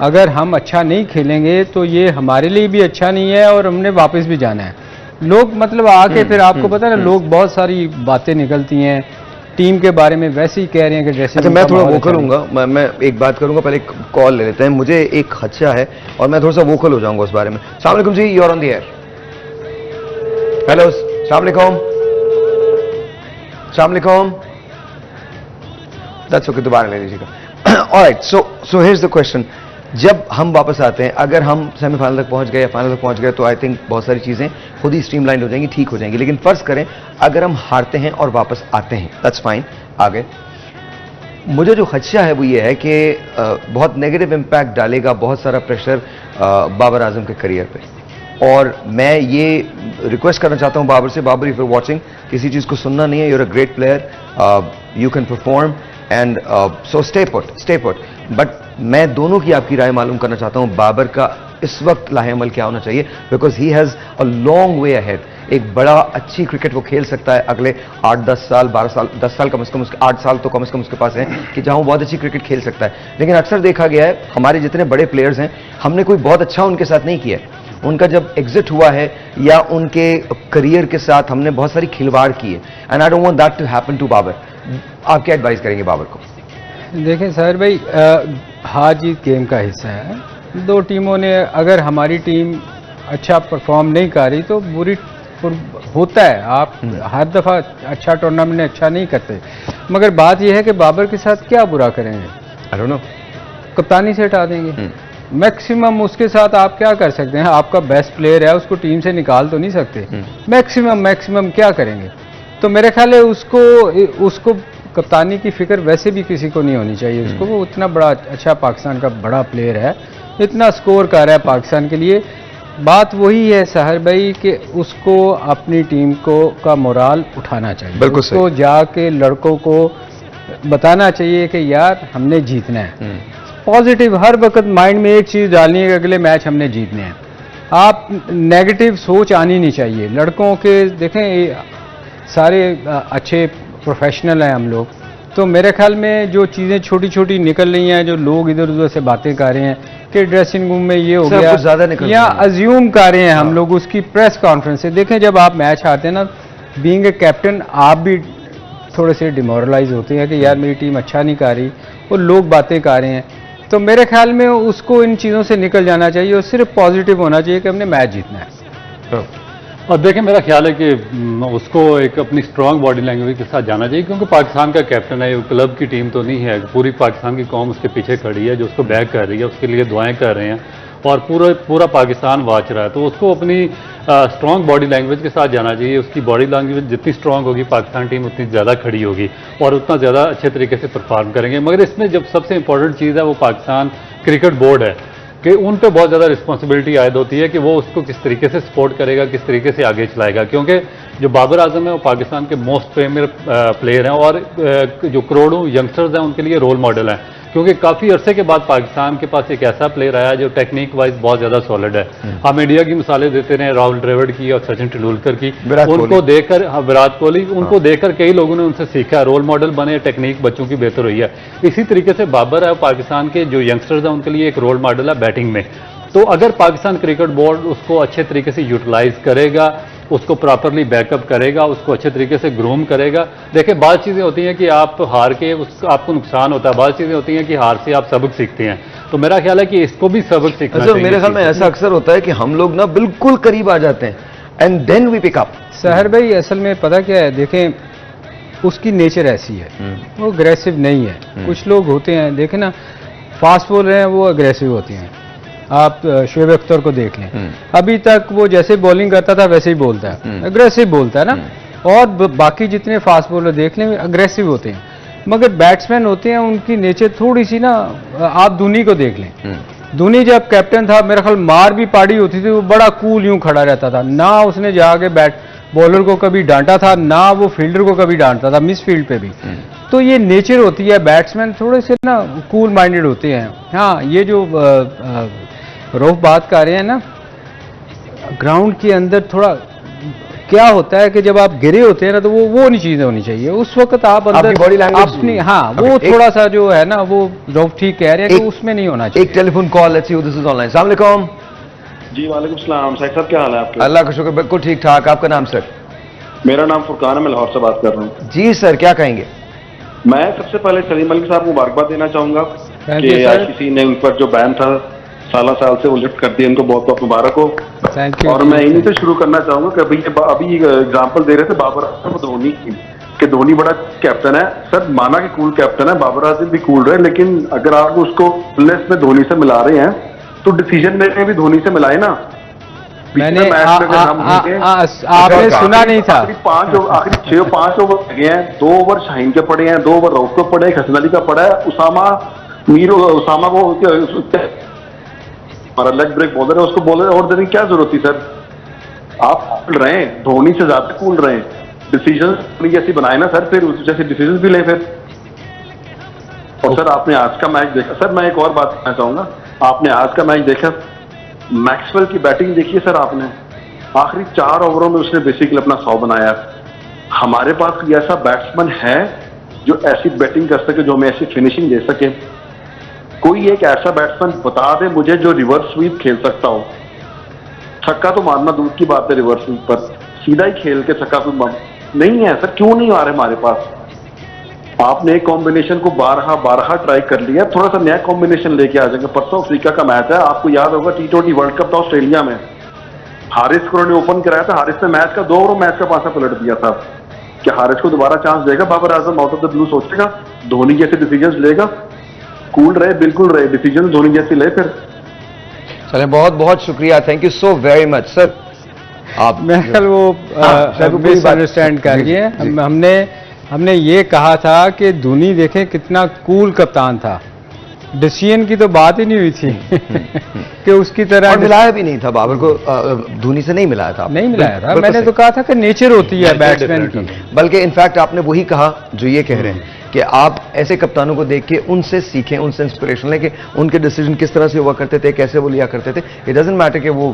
B: अगर हम अच्छा नहीं खेलेंगे तो ये हमारे लिए भी अच्छा नहीं है और हमने वापस भी जाना है। लोग मतलब आके फिर आपको पता है ना, लोग बहुत सारी बातें निकलती हैं टीम के बारे में, वैसे ही कह रहे हैं कि जैसे।
A: अच्छा, मैं थोड़ा वोकल हूँगा, मैं एक बात करूंगा, पहले एक कॉल ले लेते हैं, मुझे एक खदशा है और मैं थोड़ा सा वोकल हो जाऊंगा उस बारे में। अस्सलाम वालेकुम जी, you are on the air. Hello, अस्सलाम वालेकुम। अस्सलाम वालेकुम। दैट्स ओके, दोबारा ले लीजिएगा। Alright, so here's the question, जब हम वापस आते हैं, अगर हम सेमीफाइनल तक पहुंच गए या फाइनल तक पहुंच गए तो आई थिंक बहुत सारी चीजें खुद ही स्ट्रीमलाइन हो जाएंगी, ठीक हो जाएंगी, लेकिन फर्ज करें अगर हम हारते हैं और वापस आते हैं, दैट्स फाइन, आगे मुझे जो खदशा है वो ये है कि बहुत नेगेटिव इंपैक्ट डालेगा, बहुत सारा प्रेशर बाबर आजम के करियर पे, और मैं ये रिक्वेस्ट करना चाहता हूं बाबर से, Babar if you are watching, किसी चीज को सुनना नहीं है, you are a great player, you can perform and so stay put, but मैं दोनों की आपकी राय मालूम करना चाहता हूं, बाबर का इस वक्त लाहेअमल क्या होना चाहिए, because he has a long way ahead, एक बड़ा अच्छी क्रिकेट वो खेल सकता है अगले 8-10 साल, 12 साल, 10 साल कम से कम, 8 साल तो कम से कम उसके पास है कि जहां वो बहुत अच्छी क्रिकेट खेल सकता है। लेकिन अक्सर देखा गया है हमारे जितने बड़े प्लेयर्स हैं, हमने कोई बहुत अच्छा उनके साथ नहीं किया, उनका जब एग्जिट हुआ है या उनके करियर के साथ हमने बहुत सारी खिलवाड़ की है, and I don't want that to happen to Babar. आप क्या एडवाइस करेंगे बाबर को?
B: देखें साहिर भाई, हार जीत गेम का हिस्सा है। दो टीमों ने, अगर हमारी टीम अच्छा परफॉर्म नहीं कर रही तो बुरी होता है, आप हर दफ़ा अच्छा टूर्नामेंट अच्छा नहीं करते, मगर बात यह है कि बाबर के साथ क्या बुरा करेंगे?
A: आई डोंट नो,
B: कप्तानी से हटा देंगे मैक्सिमम, उसके साथ आप क्या कर सकते हैं? आपका बेस्ट प्लेयर है, उसको टीम से निकाल तो नहीं सकते, मैक्सिमम क्या करेंगे? तो मेरे ख्याल है उसको कप्तानी की फिक्र वैसे भी किसी को नहीं होनी चाहिए उसको, वो इतना बड़ा अच्छा पाकिस्तान का बड़ा प्लेयर है, इतना स्कोर कर रहा है पाकिस्तान के लिए। बात वही है साहिर भाई कि उसको अपनी टीम का मोराल उठाना चाहिए,
A: बिल्कुल
B: उसको जाके लड़कों को बताना चाहिए कि यार हमने जीतना है, पॉजिटिव हर वक्त माइंड में एक चीज़ डालनी है कि अगले मैच हमने जीतने हैं। आप नेगेटिव सोच आनी नहीं चाहिए लड़कों के। देखें सारे अच्छे प्रोफेशनल हैं हम लोग, तो मेरे ख्याल में जो चीज़ें छोटी छोटी निकल रही हैं, जो लोग इधर उधर से बातें कर रहे हैं कि ड्रेसिंग रूम में ये हो
A: सर,
B: गया,
A: कुछ ज़्यादा निकल
B: या
A: रही है।
B: अज्यूम कर रहे हैं हम लोग उसकी प्रेस कॉन्फ्रेंस से। देखें, जब आप मैच हारते हैं ना, बीइंग ए कैप्टन आप भी थोड़े से डिमोरलाइज होते हैं कि यार मेरी टीम अच्छा नहीं कर रही और लोग बातें कर रहे हैं। तो मेरे ख्याल में उसको इन चीज़ों से निकल जाना चाहिए और सिर्फ पॉजिटिव होना चाहिए कि हमने मैच जीतना है।
C: और देखिए, मेरा ख्याल है कि उसको एक अपनी स्ट्रांग बॉडी लैंग्वेज के साथ जाना चाहिए, क्योंकि पाकिस्तान का कैप्टन है, क्लब की टीम तो नहीं है, पूरी पाकिस्तान की कौम उसके पीछे खड़ी है, जो उसको बैक कर रही है, उसके लिए दुआएं कर रहे हैं और पूरा पाकिस्तान वाच रहा है। तो उसको अपनी स्ट्रांग बॉडी लैंग्वेज के साथ जाना चाहिए। उसकी बॉडी लैंग्वेज जितनी स्ट्रांग होगी, पाकिस्तान टीम उतनी ज़्यादा खड़ी होगी और उतना ज़्यादा अच्छे तरीके से परफॉर्म करेंगे। मगर इसमें जब सबसे इंपॉर्टेंट चीज़ है वो पाकिस्तान क्रिकेट बोर्ड है कि उन पे बहुत ज़्यादा रिस्पॉन्सिबिलिटी आयद होती है कि वो उसको किस तरीके से सपोर्ट करेगा, किस तरीके से आगे चलाएगा। क्योंकि जो बाबर आजम है वो पाकिस्तान के मोस्ट फेमस प्लेयर हैं और जो करोड़ों यंगस्टर्स हैं उनके लिए रोल मॉडल हैं, क्योंकि काफ़ी अरसे के बाद पाकिस्तान के पास एक ऐसा प्लेयर आया जो टेक्निक वाइज बहुत ज़्यादा सॉलिड है। हम इंडिया की मिसालें देते रहे, राहुल द्रविड़ की और सचिन तेंदुलकर की, उनको देखकर, विराट कोहली, उनको देखकर कई लोगों ने उनसे सीखा, रोल मॉडल बने, टेक्निक बच्चों की बेहतर हुई है। इसी तरीके से बाबर है, पाकिस्तान के जो यंगस्टर्स हैं उनके लिए एक रोल मॉडल है बैटिंग में। तो अगर पाकिस्तान क्रिकेट बोर्ड उसको अच्छे तरीके से यूटिलाइज करेगा, उसको प्रॉपरली बैकअप करेगा, उसको अच्छे तरीके से ग्रूम करेगा। देखिए, बहुत चीज़ें होती हैं कि आप हार के आपको नुकसान होता है, बहुत चीज़ें होती हैं कि हार से आप सबक सीखते हैं। तो मेरा ख्याल है कि इसको भी सबक सीखना चाहिए।
A: मेरे ख्याल में ऐसा अक्सर होता है कि हम लोग ना बिल्कुल करीब आ जाते हैं and then we pick up.
B: Sahar भाई, असल में पता क्या है, देखें उसकी नेचर ऐसी है, वो अग्रेसिव नहीं है। कुछ लोग होते हैं, देखें ना, फास्ट बॉलर हैं वो अग्रेसिव होते हैं। आप शोएब अख्तर को देख लें, अभी तक वो जैसे बॉलिंग करता था वैसे ही बोलता है, अग्रेसिव बोलता है ना। और बाकी जितने फास्ट बॉलर देख लें अग्रेसिव होते हैं, मगर बैट्समैन होते हैं उनकी नेचर थोड़ी सी ना, आप धोनी को देख लें। धोनी जब कैप्टन था, मेरा ख्याल मार भी पाड़ी होती थी, वो बड़ा कूल यूं खड़ा रहता था, ना उसने जाके बॉलर को कभी डांटा था, ना वो फील्डर को कभी डांटता था, मिस फील्ड पे भी। तो ये नेचर होती है, बैट्समैन थोड़े से ना कूल माइंडेड होते हैं। हाँ, ये जो रऊफ बात कर रहे हैं ना, ग्राउंड के अंदर थोड़ा क्या होता है कि जब आप गिरे होते हैं ना, तो वो नहीं चीजें होनी चाहिए उस वक्त। आप अंदर
A: बॉडी लैंग्वेज
B: अपनी, हाँ, वो थोड़ा सा जो है ना, वो रऊफ ठीक कह रहे हैं कि उसमें नहीं होना चाहिए।
A: एक telephone call, let's see who this is online. अस्सलाम वालेकुम।
D: जी वालेकुम सलाम। साहिब साहब, क्या हाल है आपके?
A: अल्लाह का शुक्र, बिल्कुल ठीक ठाक। आपका नाम सर?
D: मेरा नाम फुरकान है, मैं लाहौर से बात कर रहा हूँ।
A: जी सर, क्या कहेंगे?
D: मैं सबसे पहले सलीम मलिक साहब को मुबारकबाद देना चाहूंगा कि आईसीसी ने उन पर जो बैन था साल से वो लिफ्ट कर दिया, इनको बहुत बहुत मुबारक हो।
B: Thank you.
D: और मैं इन्हीं से शुरू करना चाहूंगा कि अभी एग्जाम्पल दे रहे थे बाबर आजम और धोनी की, कि धोनी बड़ा कैप्टन है। सर, माना कि कूल कैप्टन है, बाबर आजम भी कूल रहे, लेकिन अगर आप उसको प्लेस में धोनी से मिला रहे हैं तो डिसीजन मेकिंग भी धोनी से मिलाए ना।
B: मैंने आपने सुना नहीं था,
D: आखिरी 5 ओवर लगे हैं, 2 ओवर शाहीन के पड़े हैं, 2 ओवर रऊफ के पड़े हैं, हसन अली का पड़ा है, उसामा को हमारा लेग ब्रेक बॉलर है, उसको बॉलर और देने की क्या जरूरत थी सर? आप कूल रहे हैं, धोनी से ज्यादा कूल रहे हैं, डिसीजन जैसी बनाए ना सर, फिर उस जैसे डिसीजन भी लें फिर। और सर, आपने आज का मैच देखा? सर, मैं एक और बात कहना चाहूंगा, आपने आज का मैच देखा, मैक्सवेल की बैटिंग देखिए सर आपने, आखिरी 4 ओवरों में उसने बेसिकली अपना 100 बनाया। हमारे पास कोई ऐसा बैट्समैन है जो ऐसी बैटिंग कर सके, जो हमें ऐसी फिनिशिंग दे सके? कोई एक ऐसा बैट्समैन बता दे मुझे जो रिवर्स स्वीप खेल सकता हो। छक्का तो मारना दूर की बात है, रिवर्स स्वीप पर सीधा ही खेल के छक्का तो नहीं है सर। क्यों नहीं आ रहे हमारे पास? आपने एक कॉम्बिनेशन को बारहा ट्राई कर लिया, थोड़ा सा नया कॉम्बिनेशन लेके आ जाएंगे। परसों अफ्रीका का मैच है, आपको याद होगा, T20 वर्ल्ड कप था ऑस्ट्रेलिया में, हारिस को ने ओपन कराया था, हारिस ने मैच का 2 ओवर मैच का पासा पलट दिया था। क्या हारिस को दोबारा चांस देगा Babar Azam? Out of the blue सोचेगा, धोनी जैसे डिसीजन लेगा? कूल रहे, बिल्कुल रहे, डिसीजन धोनी जैसे ले फिर।
A: चले, बहुत बहुत शुक्रिया, thank you so very much sir. आप
B: मैं कल वो मिसअंडरस्टैंड कर गए। हमने ये कहा था कि धोनी देखें कितना कूल कप्तान था, डिसीजन की तो बात ही नहीं हुई थी कि उसकी तरह।
A: और मिलाया भी नहीं था बाबर को, धोनी से नहीं मिलाया था,
B: नहीं मिलाया था। मैंने तो कहा था कि नेचर होती है बैट्समैन की।
A: बल्कि इनफैक्ट आपने वही कहा जो ये कह रहे हैं कि आप ऐसे कप्तानों को देख के उनसे सीखें, उनसे इंस्पिरेशन लें कि उनके डिसीजन किस तरह से हुआ करते थे, कैसे वो लिया करते थे। इट डजंट मैटर कि वो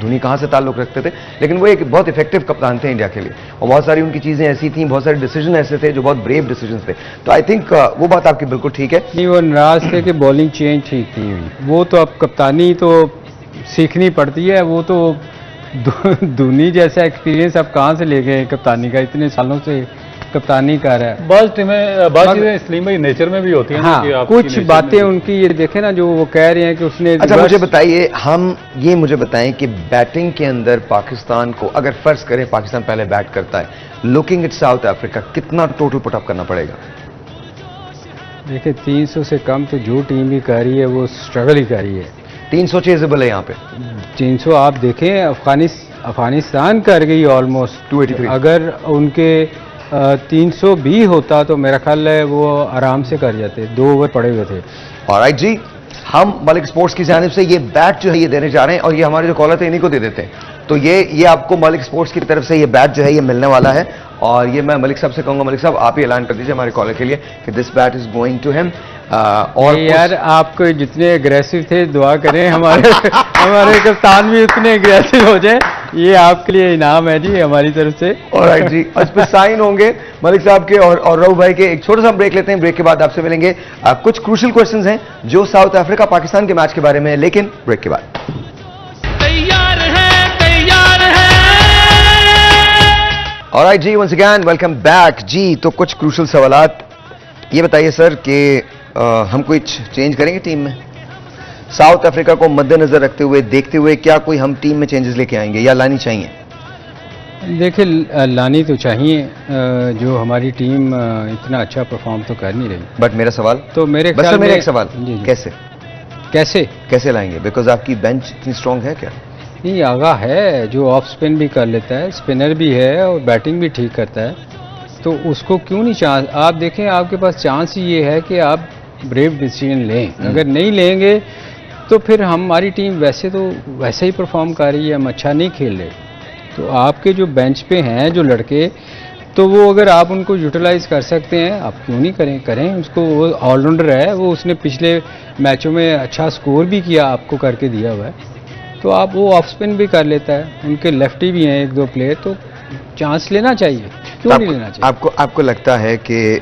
A: धोनी कहाँ से ताल्लुक रखते थे, लेकिन वो एक बहुत इफेक्टिव कप्तान थे इंडिया के लिए, और बहुत सारी उनकी चीज़ें ऐसी थी, बहुत सारे डिसीजन ऐसे थे जो बहुत ब्रेव डिसीजन थे। तो आई थिंक वो बात आपकी बिल्कुल ठीक है।
B: नहीं, वो नाराज थे कि बॉलिंग चेंज ठीक नहीं हुई। वो तो अब कप्तानी तो सीखनी पड़ती है, वो तो धोनी जैसा एक्सपीरियंस आप कहाँ से ले गए कप्तानी का, इतने सालों से कप्तानी कर रहा है।
C: बात चीजें सलीम भाई नेचर में भी होती है
B: हाँ,
C: ना कि आपकी
B: कुछ
C: नेचर
B: बातें
C: में
B: उनकी ये देखे ना, जो वो कह रहे हैं कि उसने
A: अच्छा मुझे बताइए, ये मुझे बताएं कि बैटिंग के अंदर पाकिस्तान को अगर फर्ज करें पाकिस्तान पहले बैट करता है, लुकिंग एट साउथ अफ्रीका, कितना टोटल पुटअप करना पड़ेगा?
B: देखिए 300 से कम तो जो टीम भी कर रही है वो स्ट्रगल ही कर रही है।
A: 300 चेजेबल है यहाँ पे।
B: 300 आप देखें, अफगानिस्तान कर गई ऑलमोस्ट
A: 283।
B: अगर उनके 300 भी होता तो मेरा ख्याल है वो आराम से कर जाते, 2 ओवर पड़े हुए थे।
A: ऑलराइट जी, हम मलिक स्पोर्ट्स की जानिब से ये बैट जो है ये देने जा रहे हैं, और ये हमारे जो कॉलर थे इन्हीं को दे देते हैं। तो ये आपको मलिक स्पोर्ट्स की तरफ से ये बैट जो है ये मिलने वाला है, और ये मैं मलिक साहब से कहूंगा, मलिक साहब आप ही ऐलान कर दीजिए हमारे कॉलर के लिए कि this bat is going to him. और
B: यार आपको जितने एग्रेसिव थे, दुआ करें हमारे हमारे कप्तान भी उतने एग्रेसिव हो जाए, ये आपके लिए इनाम है जी हमारी तरफ से।
A: ऑलराइट जी, इस पे साइन होंगे मलिक साहब के और रऊ भाई के। एक छोटा सा ब्रेक लेते हैं, ब्रेक के बाद आपसे मिलेंगे। कुछ क्रूशियल क्वेश्चंस हैं जो साउथ अफ्रीका पाकिस्तान के मैच के बारे में है, लेकिन ब्रेक के बाद।
E: तैयार है।
A: ऑलराइट जी, वंस अगेन वेलकम बैक जी। तो कुछ क्रूशियल सवालात, ये बताइए सर कि हम कुछ चेंज करेंगे टीम में? साउथ अफ्रीका को मद्देनजर रखते हुए, देखते हुए, क्या कोई हम टीम में चेंजेस लेके आएंगे या लानी चाहिए?
B: देखिए लानी तो चाहिए, जो हमारी टीम इतना अच्छा परफॉर्म तो कर नहीं रही।
A: बट मेरा सवाल
B: तो मेरे
A: बस
B: ख्याल
A: मेरा
B: में
A: एक सवाल,
B: जी, जी।
A: कैसे लाएंगे? बिकॉज आपकी बेंच इतनी स्ट्रांग है क्या?
B: नहीं, आगा है जो ऑफ स्पिन भी कर लेता है, स्पिनर भी है और बैटिंग भी ठीक करता है, तो उसको क्यों नहीं चांस? आप देखें आपके पास चांस ही ये है कि आप ब्रेव डिसीजन लें। अगर नहीं लेंगे तो फिर हमारी टीम वैसे ही परफॉर्म कर रही है, हम अच्छा नहीं खेल रहे। तो आपके जो बेंच पे हैं जो लड़के, तो वो अगर आप उनको यूटिलाइज कर सकते हैं, आप क्यों नहीं करें उसको। वो ऑलराउंडर है, वो उसने पिछले मैचों में अच्छा स्कोर भी किया, आपको करके दिया हुआ है। तो आप वो ऑफ स्पिन भी कर लेता है, उनके लेफ्टी भी हैं 1-2 प्लेयर, तो चांस लेना चाहिए, क्यों नहीं लेना चाहिए?
A: आपको लगता है कि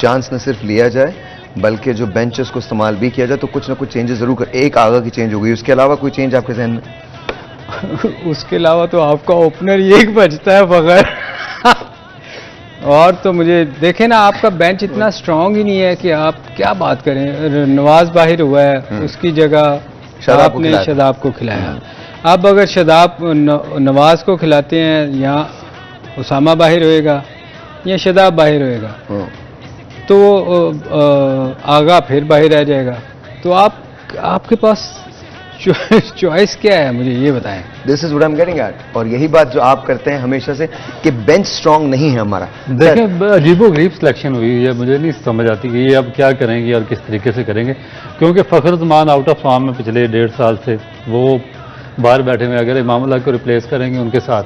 A: चांस न सिर्फ लिया जाए बल्कि जो बेंचेस को इस्तेमाल भी किया जाए, तो कुछ ना कुछ चेंजेस जरूर कर। एक आगा की चेंज हो गई, उसके अलावा कोई चेंज आपके जहन में?
B: उसके अलावा तो आपका ओपनर ही एक बचता है बगैर और तो मुझे देखे ना, आपका बेंच इतना स्ट्रांग ही नहीं है कि आप क्या बात करें। नवाज बाहर हुआ है, उसकी जगह आपने शदाब को खिलाया। अब अगर शदाब नवाज को खिलाते हैं, या उसामा बाहर होएगा या शदाब बाहर होएगा, तो आगा फिर बाहर रह जाएगा। तो आपके पास चॉइस क्या है, मुझे ये बताएं।
A: This is what I am getting eight. और यही बात जो आप करते हैं हमेशा से कि बेंच स्ट्रांग नहीं है हमारा।
C: देखें अजीबो-गरीब सिलेक्शन हुई है, मुझे नहीं समझ आती कि ये अब क्या करेंगे और किस तरीके से करेंगे, क्योंकि फखर जमान आउट ऑफ फॉर्म में पिछले 1.5 साल से, वो बाहर बैठे हुए। अगर इमाम अल्लाह को रिप्लेस करेंगे उनके साथ,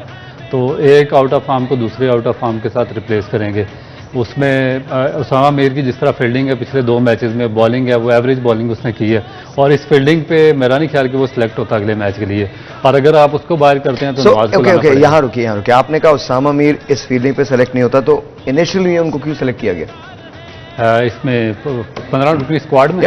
C: तो एक आउट ऑफ फॉर्म को दूसरे आउट ऑफ फॉर्म के साथ रिप्लेस करेंगे। उसमें उसामा मीर की जिस तरह फील्डिंग है पिछले 2 मैचेस में, बॉलिंग है वो एवरेज बॉलिंग उसने की है, और इस फील्डिंग पे मेरा नहीं ख्याल कि वो सिलेक्ट होता अगले मैच के लिए। और अगर आप उसको बाहर करते हैं तो नवाज को लाना पड़ेगा।
A: यहाँ रुकिए। आपने कहा उसामा मीर इस फील्डिंग पे सेलेक्ट नहीं होता, तो इनिशियली उनको क्यों सेलेक्ट किया गया?
C: इसमें 15 रुपये स्क्वाड में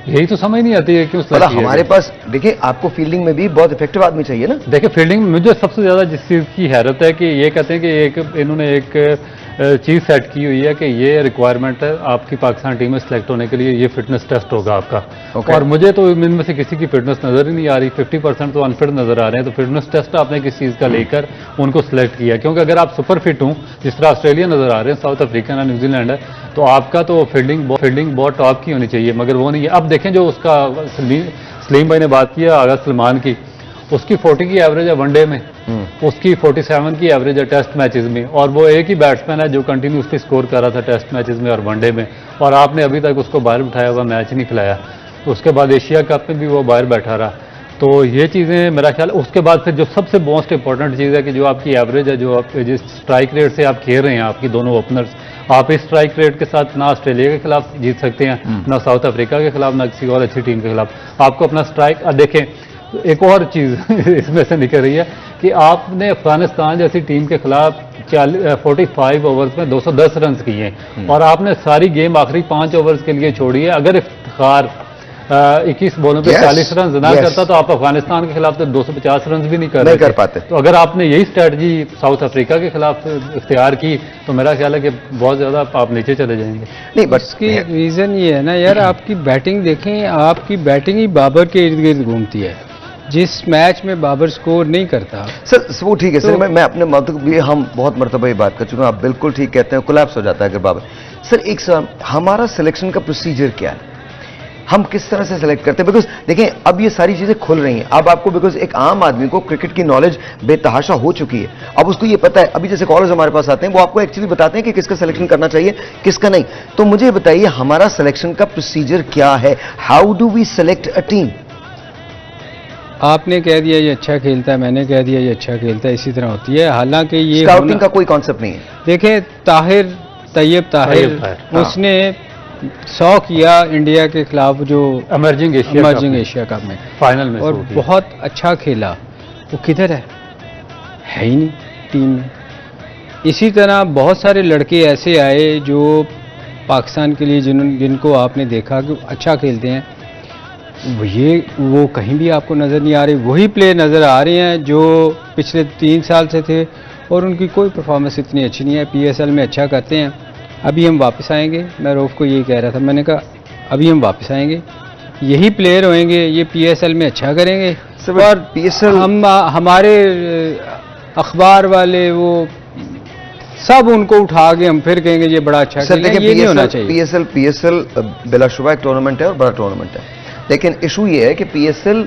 C: यही तो समझ नहीं आती है क्यों सेलेक्ट किया
A: हमारे पास। देखिए आपको फील्डिंग में भी बहुत इफेक्टिव आदमी चाहिए ना।
C: देखिए फील्डिंग में मुझे सबसे ज्यादा जिस चीज़ की हैरत है कि ये कहते हैं कि इन्होंने एक चीज़ सेट की हुई है कि ये रिक्वायरमेंट है आपकी पाकिस्तान टीम में सेलेक्ट होने के लिए, ये फिटनेस टेस्ट होगा आपका। और मुझे तो इनमें से किसी की फिटनेस नजर ही नहीं आ रही, 50% तो अनफिट नजर आ रहे हैं। तो फिटनेस टेस्ट आपने किस चीज़ का लेकर उनको सिलेक्ट किया? क्योंकि अगर आप सुपर फिट हूँ, जिस तरह ऑस्ट्रेलिया नजर आ रहे हैं, साउथ अफ्रीका है, न्यूजीलैंड है, तो आपका तो फील्डिंग बहुत टॉप की होनी चाहिए, मगर वो नहीं है। अब देखें जो उसका सलीम भाई ने बात की है आगा सलमान की, उसकी 40 की एवरेज है वनडे में, उसकी 47 की एवरेज है टेस्ट मैचेस में, और वो एक ही बैट्समैन है जो कंटिन्यूसली स्कोर कर रहा था टेस्ट मैचेस में और वनडे में, और आपने अभी तक उसको बाहर बिठाया हुआ मैच नहीं खिलाया। उसके बाद एशिया कप में भी वो बाहर बैठा रहा। तो ये चीज़ें मेरा ख्याल। उसके बाद फिर जो सबसे मोस्ट इंपॉर्टेंट चीज़ है कि जो आपकी एवरेज है, जो आप जिस स्ट्राइक रेट से आप खेल रहे हैं, आपकी दोनों ओपनर्स, आप इस स्ट्राइक रेट के साथ ना ऑस्ट्रेलिया के खिलाफ जीत सकते हैं, ना साउथ अफ्रीका के खिलाफ, ना किसी और अच्छी टीम के खिलाफ। आपको अपना स्ट्राइक देखें, एक और चीज़ इसमें से निकल रही है कि आपने अफगानिस्तान जैसी टीम के खिलाफ 45 ओवर्स में 210 रन किए और आपने सारी गेम आखिरी 5 ओवर्स के लिए छोड़ी है। अगर इफ्तिखार 21 बॉलों पे 40 रन ना करता तो आप अफगानिस्तान के खिलाफ तो 250 रन भी नहीं कर
A: पाते।
C: तो अगर आपने यही स्ट्रेटजी साउथ अफ्रीका के खिलाफ इख्तियार की तो मेरा ख्याल है कि बहुत ज्यादा आप नीचे चले जाएंगे।
B: नहीं, बस इसकी रीजन ये है ना यार, आपकी बैटिंग देखें, आपकी बैटिंग ही बाबर के इर्द गिर्द घूमती है। जिस मैच में बाबर स्कोर नहीं करता
A: सर, वो ठीक है सर, मैं अपने मतलब भी हम बहुत मरतबा ये बात कर चुके हैं, आप बिल्कुल ठीक कहते हैं, कोलैप्स हो जाता है अगर बाबर। सर एक सवाल, हमारा सिलेक्शन का प्रोसीजर क्या है, हम किस तरह से सेलेक्ट करते हैं? बिकॉज देखें अब ये सारी चीजें खुल रही हैं, अब आपको बिकॉज एक आम आदमी को क्रिकेट की नॉलेज बेतहाशा हो चुकी है, अब उसको ये पता है। अभी जैसे कॉलर्स हमारे पास आते हैं वो आपको एक्चुअली बताते हैं कि किसका सिलेक्शन करना चाहिए किसका नहीं। तो मुझे बताइए हमारा सिलेक्शन का प्रोसीजर क्या है, how do we select a team?
B: आपने कह दिया ये अच्छा खेलता है, मैंने कह दिया ये अच्छा खेलता है, इसी तरह होती है। हालांकि ये
A: स्काउटिंग का कोई कॉन्सेप्ट नहीं है।
B: देखें तैयब ताहिर उसने 100 किया इंडिया के खिलाफ जो
C: इमर्जिंग
B: एशिया कप में
C: फाइनल में,
B: और बहुत अच्छा खेला। वो किधर है ही नहीं टीम में। इसी तरह बहुत सारे लड़के ऐसे आए जो पाकिस्तान के लिए जिनको आपने देखा कि अच्छा खेलते हैं, वो कहीं भी आपको नज़र नहीं आ रहे। वही प्लेयर नज़र आ रहे हैं जो पिछले 3 साल से थे और उनकी कोई परफॉर्मेंस इतनी अच्छी नहीं है। PSL में अच्छा करते हैं। अभी हम वापस आएंगे, मैं रऊफ को यही कह रहा था, मैंने कहा अभी हम वापस आएंगे, यही प्लेयर होंगे, ये PSL में अच्छा करेंगे। और PSL हमारे अखबार वाले वो सब उनको उठा के हम फिर कहेंगे ये बड़ा अच्छा खेला, ये नहीं होना चाहिए।
A: PSL बिलाशुबा एक टूर्नामेंट है और बड़ा टूर्नामेंट है, लेकिन इशू ये है कि PSL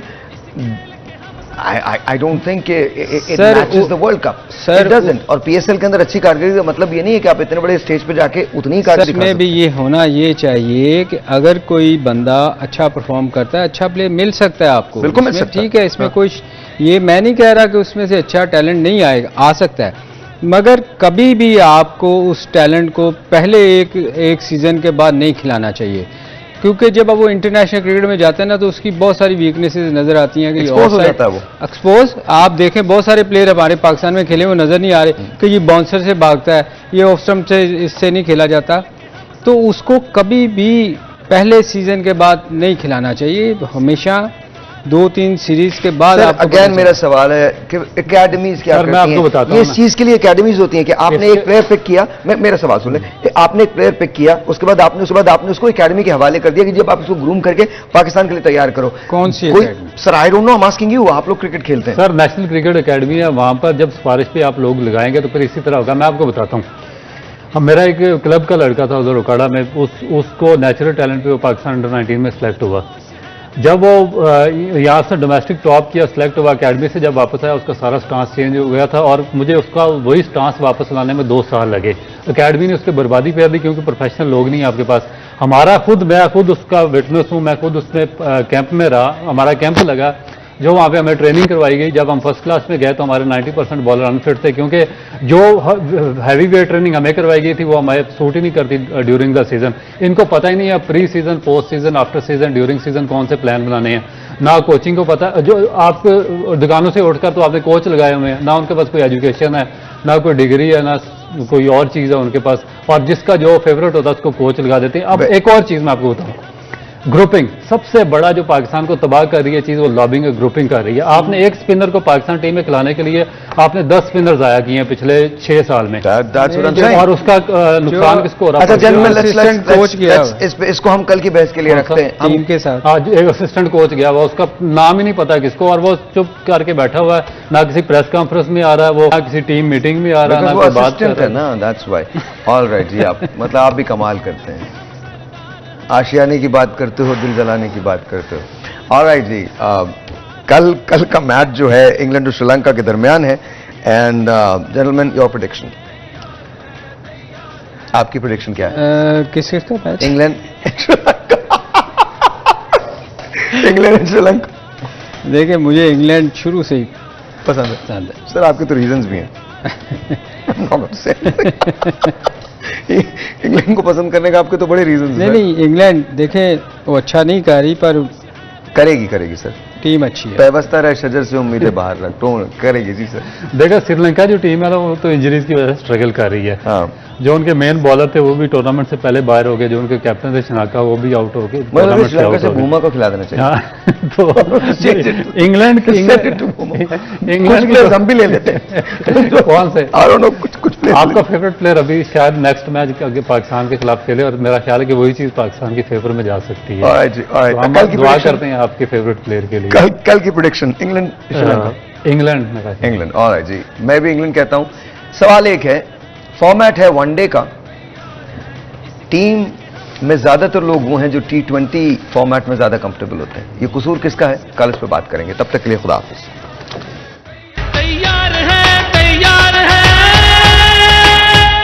A: I don't think it matches the world cup, it doesn't. और PSL के अंदर अच्छी कारकर्दगी का मतलब ये नहीं है कि आप इतने बड़े स्टेज पे जाके उतनी कारकर्दगी
B: में भी ये होना ये चाहिए कि अगर कोई बंदा अच्छा परफॉर्म करता है, अच्छा प्ले मिल सकता है आपको,
A: बिल्कुल मिल सकता है,
B: ठीक है। इसमें कोई ये मैं नहीं कह रहा कि उसमें से अच्छा टैलेंट नहीं आएगा, आ सकता है, मगर कभी भी आपको उस टैलेंट को पहले एक सीजन के बाद नहीं खिलाना चाहिए, क्योंकि जब अब वो इंटरनेशनल क्रिकेट में जाते हैं ना तो उसकी बहुत सारी वीकनेसेस नजर आती हैं कि
A: एक्सपोज हो जाता है वो।
B: एक्सपोज आप देखें, बहुत सारे प्लेयर हमारे पाकिस्तान में खेले वो नजर नहीं आ रहे कि ये बाउंसर से भागता है, ये ऑफ स्टंप से इससे नहीं खेला जाता। तो उसको कभी भी पहले सीजन के बाद नहीं खिलाना चाहिए, हमेशा 2-3 सीरीज के बाद।
A: अगेन मेरा सवाल है कि एकेडमीज क्या करती हैं? मैं आपको बताता हूं, इस चीज के लिए एकेडमीज होती हैं कि आपने एक प्लेयर पिक किया, मेरा सवाल सुन ले, आपने एक प्लेयर पिक किया, उसके बाद आपने उसको एकेडमी के हवाले कर दिया कि जब आप इसको ग्रूम करके पाकिस्तान के लिए तैयार करो।
B: कौन सी
A: sir I don't know, I am asking you, आप लोग क्रिकेट खेलते हैं
C: सर, नेशनल क्रिकेट अकेडमी है, वहां पर जब सिफारिश पे आप लोग लगाएंगे तो फिर इसी तरह होगा। मैं आपको बताता हूँ, अब मेरा एक क्लब का लड़का था उधर उकाड़ा में, उसको नेचुरल टैलेंट पे वो पाकिस्तान अंडर 19 में सिलेक्ट हुआ। जब वो यहाँ से डोमेस्टिक टॉप किया, सिलेक्ट हुआ, अकेडमी से जब वापस आया उसका सारा स्टांस चेंज हो गया था और मुझे उसका वही स्टांस वापस लाने में 2 साल लगे। अकेडमी ने उसकी बर्बादी कर दी क्योंकि प्रोफेशनल लोग नहीं है आपके पास। मैं खुद उसका विटनेस हूँ, मैं खुद उसमें कैंप में रहा, हमारा कैंप लगा जो वहाँ पे हमें ट्रेनिंग करवाई गई। जब हम फर्स्ट क्लास में गए तो हमारे 90% बॉलर अनफिट थे, क्योंकि जो हैवी वेट ट्रेनिंग हमें करवाई गई थी वो हमें सूट ही नहीं करती ड्यूरिंग द सीजन। इनको पता ही नहीं है pre season, post season, after season, during season कौन से प्लान बनाने हैं, ना कोचिंग को पता। जो आप दुकानों से उठकर तो आपने कोच लगाए हुए हैं, ना उनके पास कोई एजुकेशन है, ना कोई डिग्री है, ना कोई और चीज़ है उनके पास, और जिसका जो फेवरेट होता है उसको कोच लगा देते हैं। अब एक और चीज़ मैं आपको बताऊँ, ग्रुपिंग सबसे बड़ा जो पाकिस्तान को तबाह कर रही है चीज, वो लॉबिंग और ग्रुपिंग कर रही है। आपने एक स्पिनर को पाकिस्तान टीम में खिलाने के लिए आपने 10 स्पिनर जाया किए हैं पिछले 6 साल में, और उसका नुकसान किसको हो रहा है?
A: अच्छा, इसको हम कल की बहस के लिए रखते हैं
B: टीम के साथ।
C: आज एक असिस्टेंट कोच गया हुआ, उसका नाम ही नहीं पता किसको, और वो चुप करके बैठा हुआ है, ना किसी प्रेस कॉन्फ्रेंस में आ रहा है, वो ना किसी टीम मीटिंग में आ रहा है, ना कोई बात कर रहा है।
A: That's why. ऑलराइट जी, आप मतलब आप भी कमाल करते हैं, आशियाने की बात करते हो, दिल जलाने की बात करते हो। ऑलराइट जी, कल का मैच जो है इंग्लैंड और श्रीलंका के दरमियान है, एंड जेंटलमैन योर प्रेडिक्शन, आपकी प्रेडिक्शन क्या है?
B: किसका मैच?
A: England and Sri Lanka.
B: देखिए, मुझे इंग्लैंड शुरू से ही
A: पसंद है। सर आपके तो रीजंस भी हैं। इंग्लैंड को पसंद करने का आपके तो बड़े रीजन
B: नहीं नहीं, इंग्लैंड देखें वो अच्छा नहीं कर रही, पर
A: करेगी सर।
B: टीम अच्छी है।
A: पैबस्ता रहे शजर से उम्मीदें बाहर रख तो करेगी जी सर।
C: देखा श्रीलंका जो टीम है ना, वो तो इंजरीज की वजह से स्ट्रगल कर रही है।
A: हाँ,
C: जो उनके मेन बॉलर थे वो भी टूर्नामेंट से पहले बाहर हो गए, जो उनके कैप्टन थे शनाका वो भी आउट हो गए,
A: मतलब
C: टूर्नामेंट से
A: श्रीलंका
C: आउट
A: से
C: हो गए।
A: भूमा को खिला देना चाहिए।
C: हाँ, तो इंग्लैंड
A: प्लेयर्स हम भी ले लेते हैं।
C: कौन से
A: I don't know, कुछ प्लेयर्स
C: आपका फेवरेट प्लेयर अभी शायद नेक्स्ट मैच आगे पाकिस्तान के खिलाफ खेले, और मेरा ख्याल है कि वही चीज पाकिस्तान के फेवर में जा सकती है।
A: Alright जी, alright.
C: तो हम
A: कल की
C: दुआ
A: prediction-
C: करते हैं आपके फेवरेट प्लेयर के लिए।
A: कल की प्रोडिक्शन इंग्लैंड श्रीलंका।
C: इंग्लैंड में कहा।
A: इंग्लैंड, ऑलराइट जी, मैं भी इंग्लैंड कहता हूं। सवाल एक है, फॉर्मेट है वनडे का, टीम में ज्यादातर लोग वो हैं जो T20 फॉर्मेट में ज्यादा कंफर्टेबल होते हैं। ये कसूर किसका है? कल इस पर बात करेंगे। तब तक के लिए खुदा हाफिज।